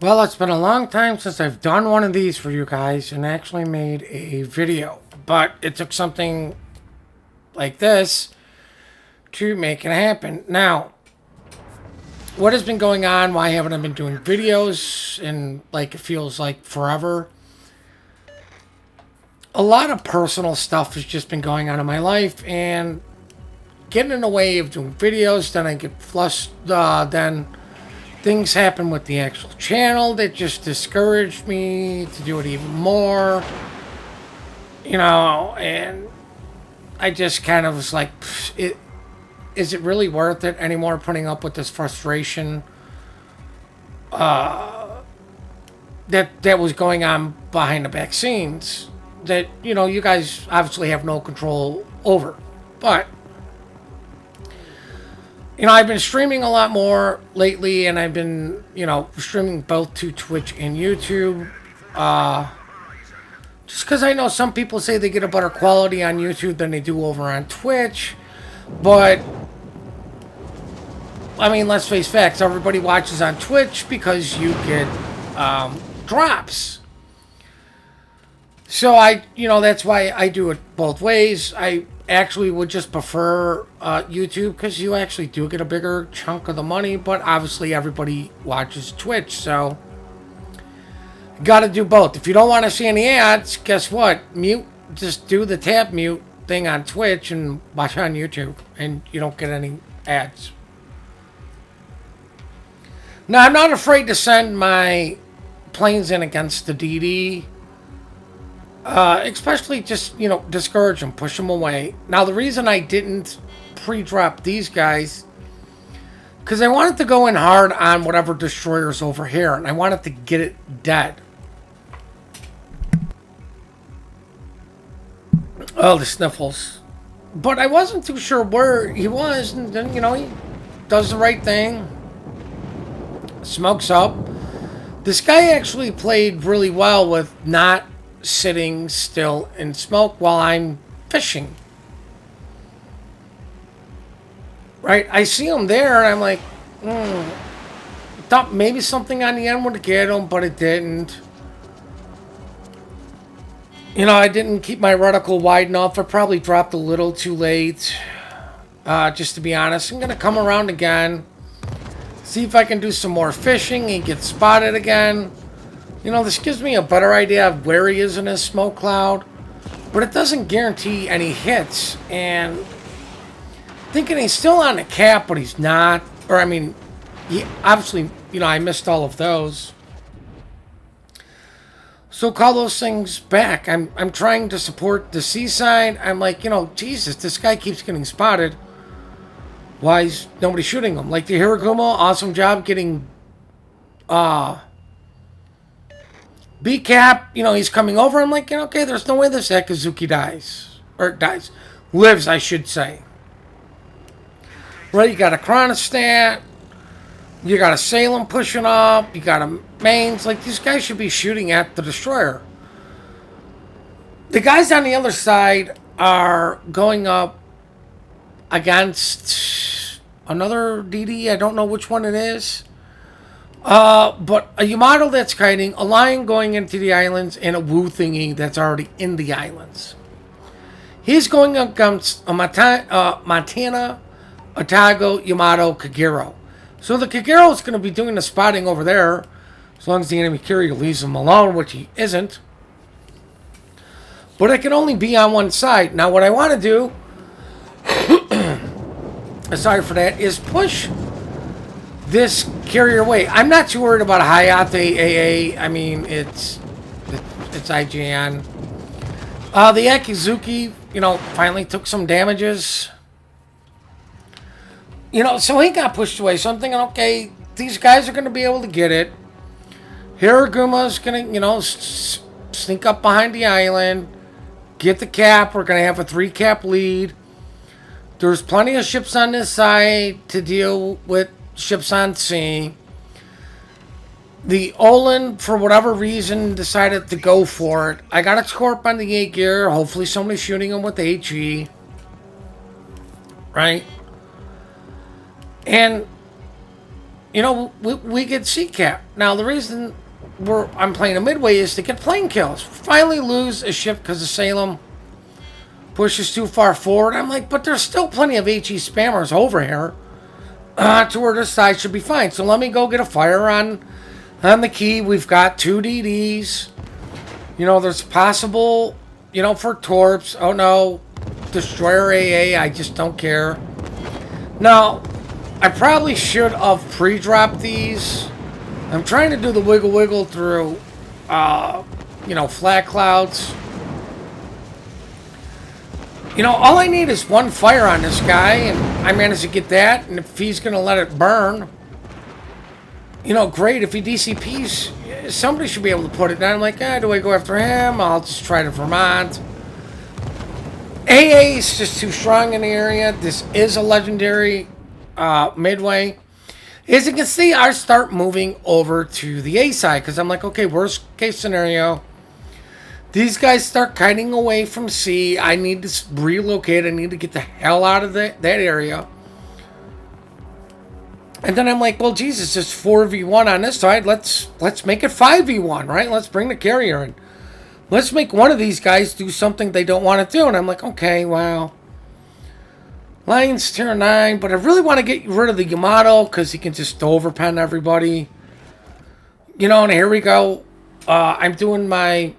Well, it's been a long time since I've done one of these for you guys and actually made a video. But it took something like this to make it happen. Now, what has been going on? Why haven't I been doing videos in, like, it feels like forever? A lot of personal stuff has just been going on in my life and getting in the way of doing videos. Then I get flustered. Then things happen with the actual channel that just discouraged me to do it even more. And I just kind of was like, is it really worth it anymore putting up with this frustration that was going on behind the back scenes that, you guys obviously have no control over. But I've been streaming a lot more lately, and I've been, streaming both to Twitch and YouTube. Just because I know some people say they get a better quality on YouTube than they do over on Twitch. But, I mean, let's face facts. Everybody watches on Twitch because you get drops. So that's why I do it both ways. I actually would just prefer YouTube because you actually do get a bigger chunk of the money, but obviously everybody watches Twitch, so got to do both. If you don't want to see any ads, guess what? Just do the tab mute thing on Twitch and watch on YouTube, and you don't get any ads. Now, I'm not afraid to send my planes in against the DD. Especially just, discourage them, push them away. Now, the reason I didn't pre-drop these guys, because I wanted to go in hard on whatever destroyer's over here, and I wanted to get it dead. Oh, the sniffles. But I wasn't too sure where he was, and then, he does the right thing. Smokes up. This guy actually played really well with not sitting still in smoke while I'm fishing. Right? I see him there, and I'm like, thought maybe something on the end would get him, but it didn't. I didn't keep my reticle wide enough. I probably dropped a little too late. Just to be honest, I'm going to come around again. See if I can do some more fishing and get spotted again. This gives me a better idea of where he is in his smoke cloud. But it doesn't guarantee any hits. And thinking he's still on the cap, but he's not. Or, I mean, he obviously, I missed all of those. So call those things back. I'm trying to support the seaside. I'm like, Jesus, this guy keeps getting spotted. Why is nobody shooting him? Like the Hiraguma, awesome job getting B-cap. He's coming over. I'm like, okay, there's no way this Akazuki dies. Or dies. Lives, I should say. Right, you got a Chronostat. You got a Salem pushing up. You got a Mains. Like, these guys should be shooting at the destroyer. The guys on the other side are going up against another DD. I don't know which one it is. But a Yamato that's kiting, a Lion going into the islands, and a Wu thingy that's already in the islands. He's going against a Montana, Otago, Yamato, Kagero. So the Kagero is going to be doing the spotting over there, as long as the enemy carrier leaves him alone, which he isn't. But it can only be on one side. Now, what I want to do, sorry for that, is push this carrier away. I'm not too worried about Hayate AA. I mean, it's IGN. The Akizuki, finally took some damages. So he got pushed away. So I'm thinking, okay, these guys are going to be able to get it. Hiraguma's going to, sneak up behind the island, get the cap. We're going to have a 3-cap lead. There's plenty of ships on this side to deal with ships on sea. The Olin, for whatever reason, decided to go for it. I got a Scorp on the 8 gear. Hopefully somebody's shooting him with the HE. Right? And, you know, we get C-cap. Now, the reason I'm playing a Midway is to get plane kills. Finally lose a ship because of Salem pushes too far forward. I'm like, but there's still plenty of HE spammers over here to where this side should be fine. So let me go get a fire on the key. We've got 2 DDs. You know, there's possible, you know, for torps. Oh, no. Destroyer AA. I just don't care. Now, I probably should have pre-dropped these. I'm trying to do the wiggle through, you know, flat clouds. You know, all I need is 1 fire on this guy, and I managed to get that. And if he's going to let it burn, you know, great. If he DCPs, somebody should be able to put it down. I'm like, do I go after him? I'll just try to Vermont. AA is just too strong in the area. This is a legendary Midway. As you can see, I start moving over to the A side because I'm like, okay, worst case scenario. These guys start kiting away from C. I need to relocate. I need to get the hell out of that area. And then I'm like, well, Jesus, it's 4v1 on this side. Let's make it 5v1, right? Let's bring the carrier in. Let's make one of these guys do something they don't want to do. And I'm like, okay, well, Lions tier 9, but I really want to get rid of the Yamato because he can just overpen everybody. You know, and here we go. I'm doing my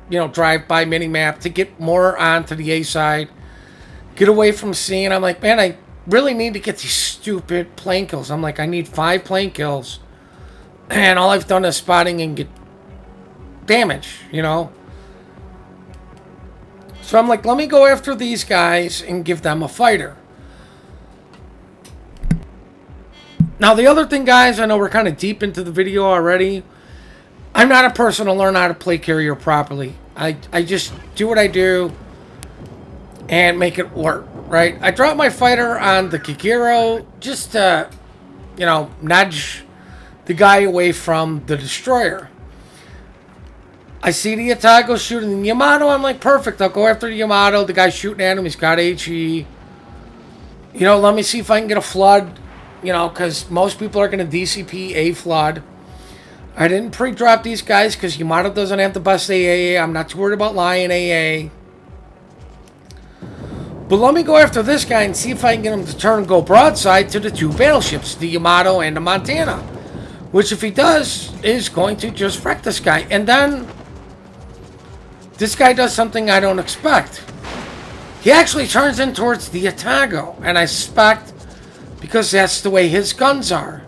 you know, drive-by mini-map to get more onto the A side. Get away from C, and I'm like, man, I really need to get these stupid plane kills. I'm like, I need 5 plane kills. And all I've done is spotting and get damage, you know. So I'm like, let me go after these guys and give them a fighter. Now, the other thing, guys, I know we're kind of deep into the video already. I'm not a person to learn how to play carrier properly. I just do what I do and make it work, right? I drop my fighter on the Kikiro just to, you know, nudge the guy away from the destroyer. I see the Atago shooting the Yamato. I'm like, perfect. I'll go after the Yamato. The guy's shooting at him. He's got HE. You know, let me see if I can get a flood. You know, because most people are going to DCP a flood. I didn't pre-drop these guys because Yamato doesn't have the best AA. I'm not too worried about Lion AA. But let me go after this guy and see if I can get him to turn and go broadside to the 2 battleships, the Yamato and the Montana. Which, if he does, is going to just wreck this guy. And then this guy does something I don't expect. He actually turns in towards the Atago. And I suspect because that's the way his guns are.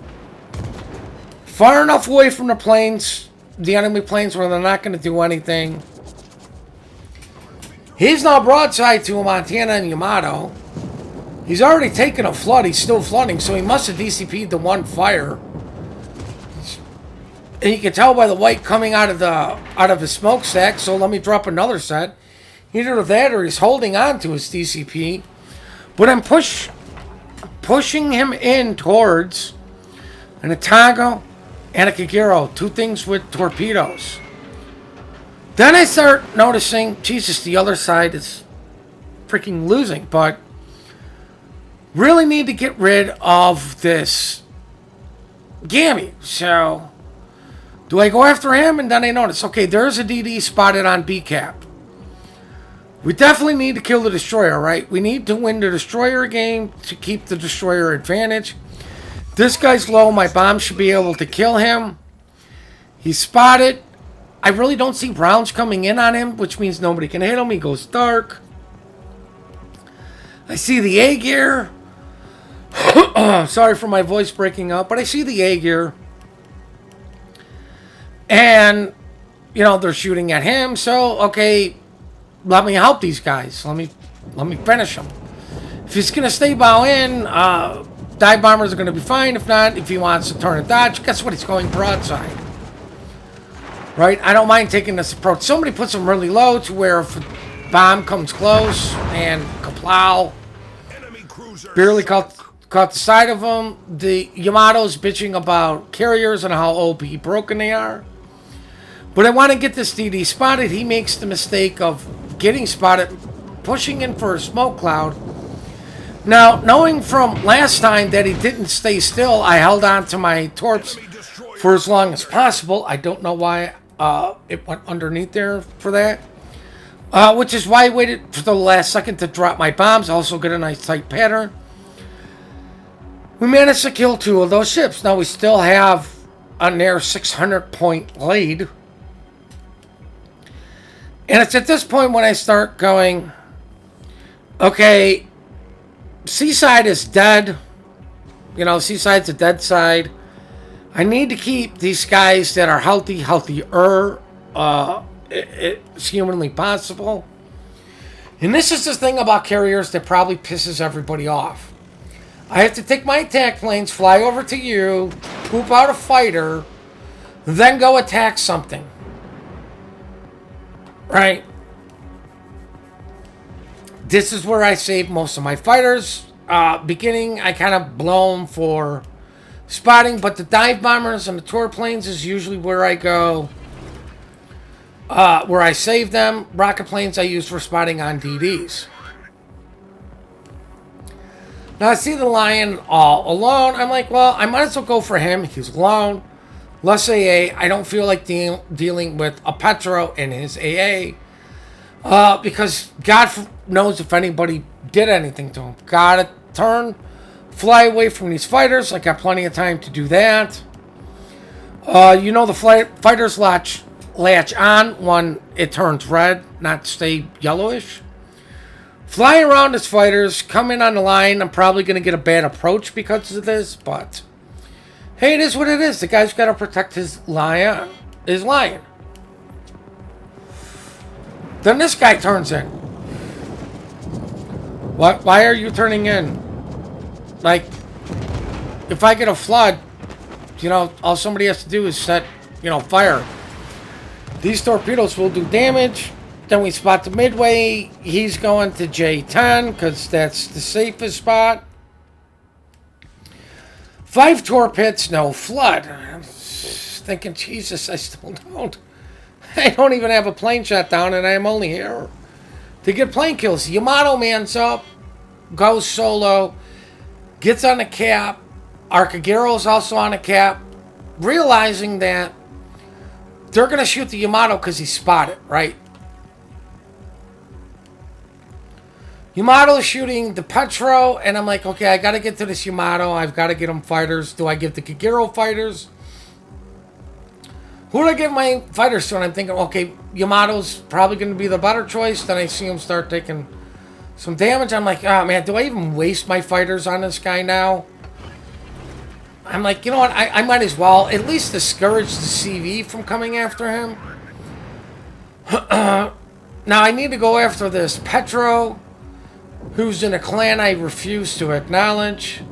Far enough away from the planes, the enemy planes, where they're not going to do anything. He's now broadside to a Montana and Yamato. He's already taken a flood. He's still flooding, so he must have DCP'd the 1 fire. And you can tell by the white coming out of his smokestack. So let me drop another set. Either that or he's holding on to his DCP. But I'm pushing him in towards an Atago and a Kagero, 2 things with torpedoes. Then I start noticing, Jesus, the other side is freaking losing, but really need to get rid of this Gammy. So, do I go after him? And then I notice, okay, there's a DD spotted on B-cap. We definitely need to kill the destroyer, right? We need to win the destroyer game to keep the destroyer advantage. This guy's low. My bomb should be able to kill him. He's spotted. I really don't see rounds coming in on him, which means nobody can hit him. He goes dark. I see the A gear. Sorry for my voice breaking up, but I see the A gear. And, you know, they're shooting at him. So, okay, let me help these guys. Let me finish them. If he's going to stay bow in, dive bombers are going to be fine. If not, if he wants to turn and dodge, guess what? He's going broadside. Right? I don't mind taking this approach. Somebody puts him really low to where if a bomb comes close and kaplow, barely caught the side of him. The Yamato's bitching about carriers and how OP broken they are. But I want to get this DD spotted. He makes the mistake of getting spotted, pushing in for a smoke cloud. Now, knowing from last time that he didn't stay still, I held on to my torps for as long as possible. I don't know why it went underneath there for that. Which is why I waited for the last second to drop my bombs. Also get a nice tight pattern. We managed to kill 2 of those ships. Now we still have a near 600 point lead. And it's at this point when I start going, okay, Seaside is dead. You know, Seaside's a dead side. I need to keep these guys that are healthier, it's humanly possible. And this is the thing about carriers that probably pisses everybody off. I have to take my attack planes, fly over to you, poop out a fighter, then go attack something. Right? This is where I save most of my fighters. Beginning, I kind of blow them for spotting, but the dive bombers and the tour planes is usually where I go, where I save them. Rocket planes I use for spotting on DDs. Now I see the Lion all alone. I'm like, well, I might as well go for him. He's alone. Less AA. I don't feel like dealing with a Petro and his AA. Because God knows if anybody did anything to him. Gotta turn, fly away from these fighters. I got plenty of time to do that. You know the fighters latch on when it turns red, not stay yellowish. Fly around his fighters, come in on the line. I'm probably going to get a bad approach because of this, but hey, it is what it is. The guy's got to protect his lion. Then this guy turns in. What? Why are you turning in? Like, if I get a flood, you know, all somebody has to do is set, you know, fire. These torpedoes will do damage. Then we spot the Midway. He's going to J10 because that's the safest spot. 5 torpedoes, no flood. I'm thinking, Jesus, I still don't. I don't even have a plane shot down, and I'm only here to get plane kills. Yamato mans up, goes solo, gets on the cap. Arcagero's also on the cap, realizing that they're going to shoot the Yamato because he's spotted, right? Yamato is shooting the Petro, and I'm like, okay, I got to get to this Yamato. I've got to get him fighters. Do I give the Kagero fighters? Who do I give my fighters to? And I'm thinking, okay, Yamato's probably going to be the better choice. Then I see him start taking some damage. I'm like, oh, man, do I even waste my fighters on this guy now? I'm like, you know what? I might as well at least discourage the CV from coming after him. Now, I need to go after this Petro, who's in a clan I refuse to acknowledge.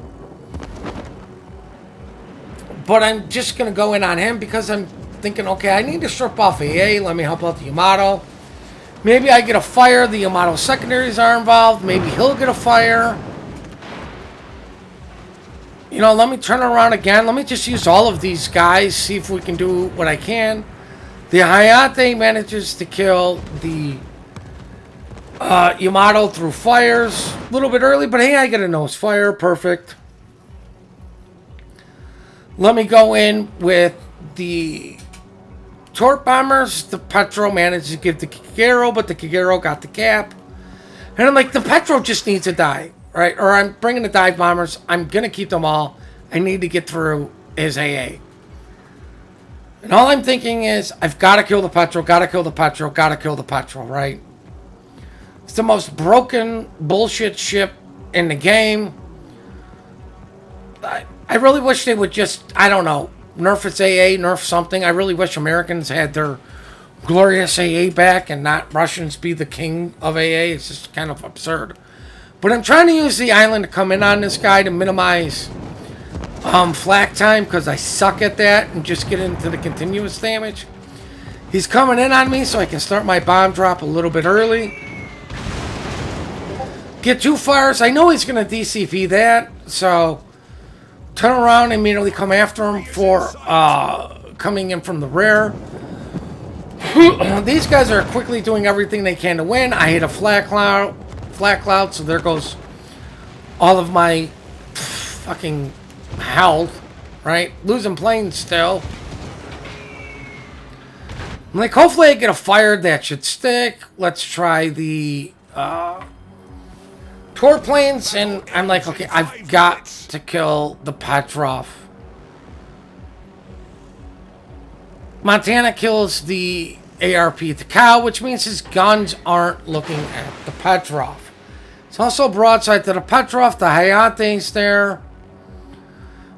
But I'm just going to go in on him because I'm thinking, okay, I need to strip off AA. Let me help out the Yamato. Maybe I get a fire. The Yamato secondaries are involved. Maybe he'll get a fire. You know, let me turn around again. Let me just use all of these guys. See if we can do what I can. The Hayate manages to kill the Yamato through fires. A little bit early, but hey, I get a nose fire. Perfect. Let me go in with the Torp bombers. The Petro managed to give the Kagero, but the Kagero got the cap. And I'm like, the Petro just needs to die, right? Or I'm bringing the dive bombers. I'm going to keep them all. I need to get through his AA. And all I'm thinking is, I've got to kill the Petro, got to kill the Petro, got to kill the Petro, right? It's the most broken bullshit ship in the game. I really wish they would just, I don't know, nerf its AA, nerf something. I really wish Americans had their glorious AA back and not Russians be the king of AA. It's just kind of absurd. But I'm trying to use the island to come in on this guy to minimize flak time because I suck at that and just get into the continuous damage. He's coming in on me so I can start my bomb drop a little bit early. Get 2 fires. I know he's going to DCP that, so turn around and immediately come after him for coming in from the rear. These guys are quickly doing everything they can to win. I hit a flat cloud, so there goes all of my fucking health, right? Losing planes still. I'm like, hopefully I get a fire that should stick. Let's try the tour planes, and I'm like, okay, I've got to kill the Petrov. Montana kills the ARP at the cow, which means his guns aren't looking at the Petrov. It's also broadside to the Petrov, the Hayate's there.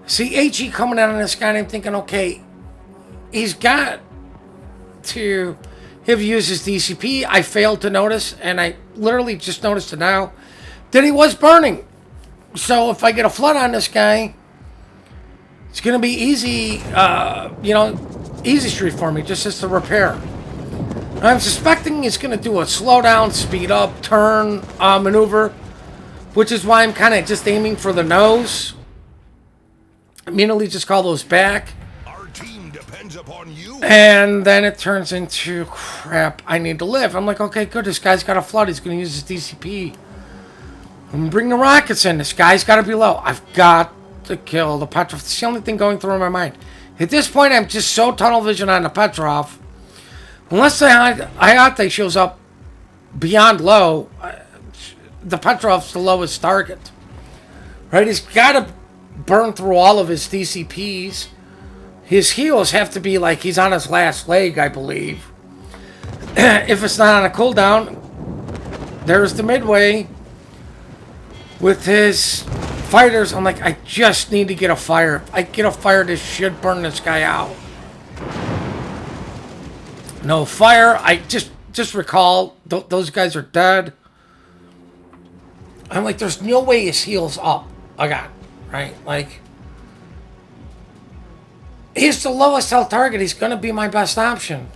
See HE coming out on this guy, and I'm thinking, okay, he's got to have used his DCP. I failed to notice, and I literally just noticed it now, that he was burning. So if I get a flood on this guy, it's going to be easy, easy street for me, just as to repair. I'm suspecting he's going to do a slow down, speed up, turn maneuver, which is why I'm kind of just aiming for the nose. Immediately just call those back. Our team depends upon you. And then it turns into, crap, I need to live. I'm like, okay, good, this guy's got a flood. He's going to use his DCP. I'm going to bring the rockets in. This guy's got to be low. I've got to kill the Petrov. It's the only thing going through my mind. At this point, I'm just so tunnel vision on the Petrov. Unless the Hayate shows up beyond low, the Petrov's the lowest target. Right? He's got to burn through all of his DCPs. His heals have to be like he's on his last leg, I believe. If it's not on a cooldown, there's the Midway with his fighters. I'm like, I just need to get a fire. If I get a fire, this should burn this guy out. No fire. I just recall those guys are dead. I'm like, there's no way his heal's up again, right? Like, he's the lowest health target. He's gonna be my best option,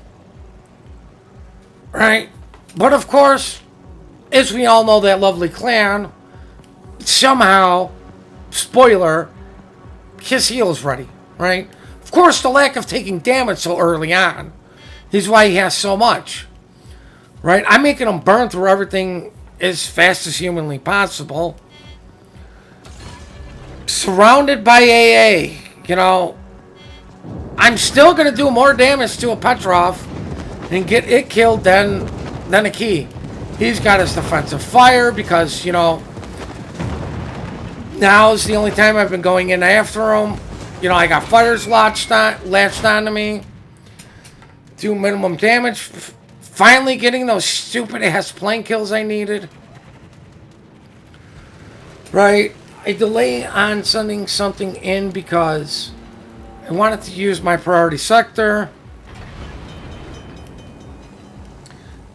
right? But of course, as we all know, that lovely clan somehow, spoiler, his heal's ready, right? Of course, the lack of taking damage so early on is why he has so much, right? I'm making him burn through everything as fast as humanly possible. Surrounded by AA, I'm still going to do more damage to a Petrov and get it killed than a key. He's got his defensive fire because, now's the only time I've been going in after him. I got fighters latched onto me. Do minimum damage. Finally getting those stupid ass plane kills I needed. Right? I delay on sending something in because I wanted to use my priority sector.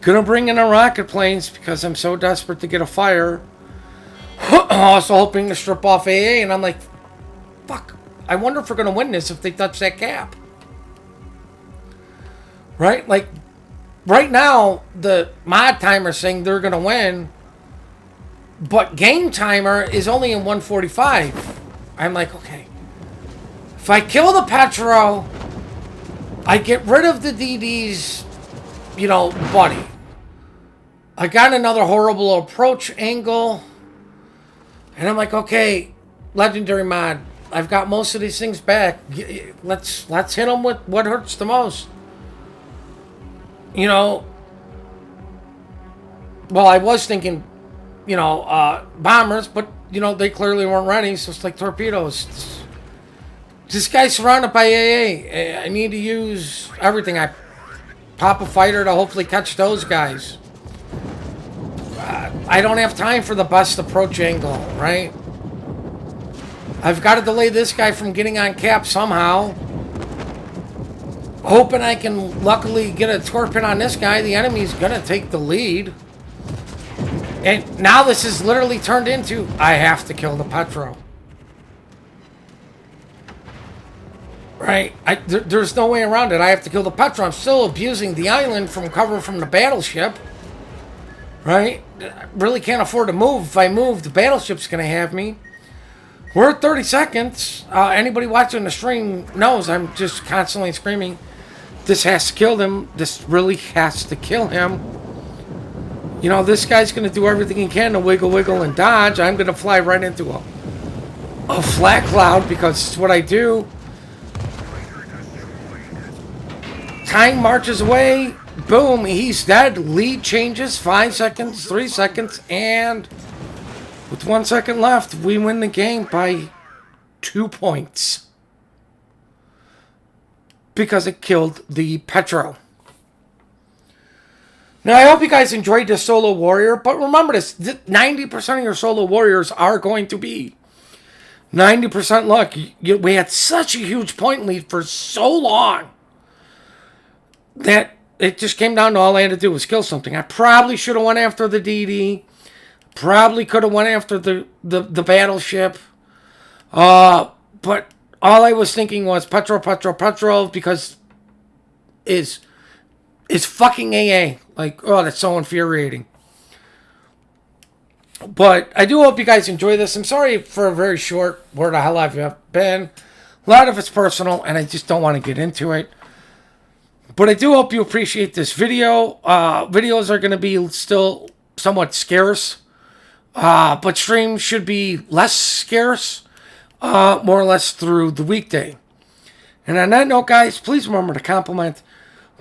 Gonna bring in the rocket planes because I'm so desperate to get a fire. Also hoping to strip off AA, and I'm like, fuck. I wonder if we're gonna win this if they touch that cap. Right? Like, right now, the mod timer saying they're going to win, but game timer is only in 145. I'm like, okay. If I kill the Petro, I get rid of the DD's, buddy. I got another horrible approach angle. And I'm like, okay, legendary mod. I've got most of these things back. Let's hit them with what hurts the most. Well, I was thinking, bombers, but, they clearly weren't ready, so it's like torpedoes. This guy's surrounded by AA. I need to use everything. I pop a fighter to hopefully catch those guys. I don't have time for the best approach angle, right? I've got to delay this guy from getting on cap somehow. Hoping I can luckily get a torpedo on this guy. The enemy's gonna take the lead. And now this is literally turned into, I have to kill the Petro. Right? There's no way around it. I have to kill the Petro. I'm still abusing the island from cover from the battleship. Right? I really can't afford to move. If I move, the battleship's gonna have me. We're at 30 seconds. Anybody watching the stream knows I'm just constantly screaming, this has to kill him. This really has to kill him. You know, this guy's going to do everything he can to wiggle, wiggle, and dodge. I'm going to fly right into a flat cloud because it's what I do. Time marches away. Boom, he's dead. Lead changes. 5 seconds, 3 seconds, and with 1 second left, we win the game by 2 points. Because it killed the Petro. Now, I hope you guys enjoyed this solo warrior, but remember this, 90% of your solo warriors are going to be 90% luck. We had such a huge point lead for so long that it just came down to all I had to do was kill something. I probably should have went after the DD. Probably could have went after the battleship. But all I was thinking was Petro, because is fucking AA. Like, oh, that's so infuriating. But I do hope you guys enjoy this. I'm sorry for a very short where the hell I've been. A lot of it's personal, and I just don't want to get into it. But I do hope you appreciate this video. Videos are going to be still somewhat scarce. But streams should be less scarce. More or less through the weekday. And on that note, guys, please remember to compliment.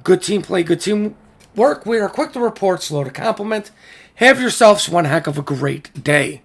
Good team play, good team work. We are quick to report, slow to compliment. Have yourselves one heck of a great day.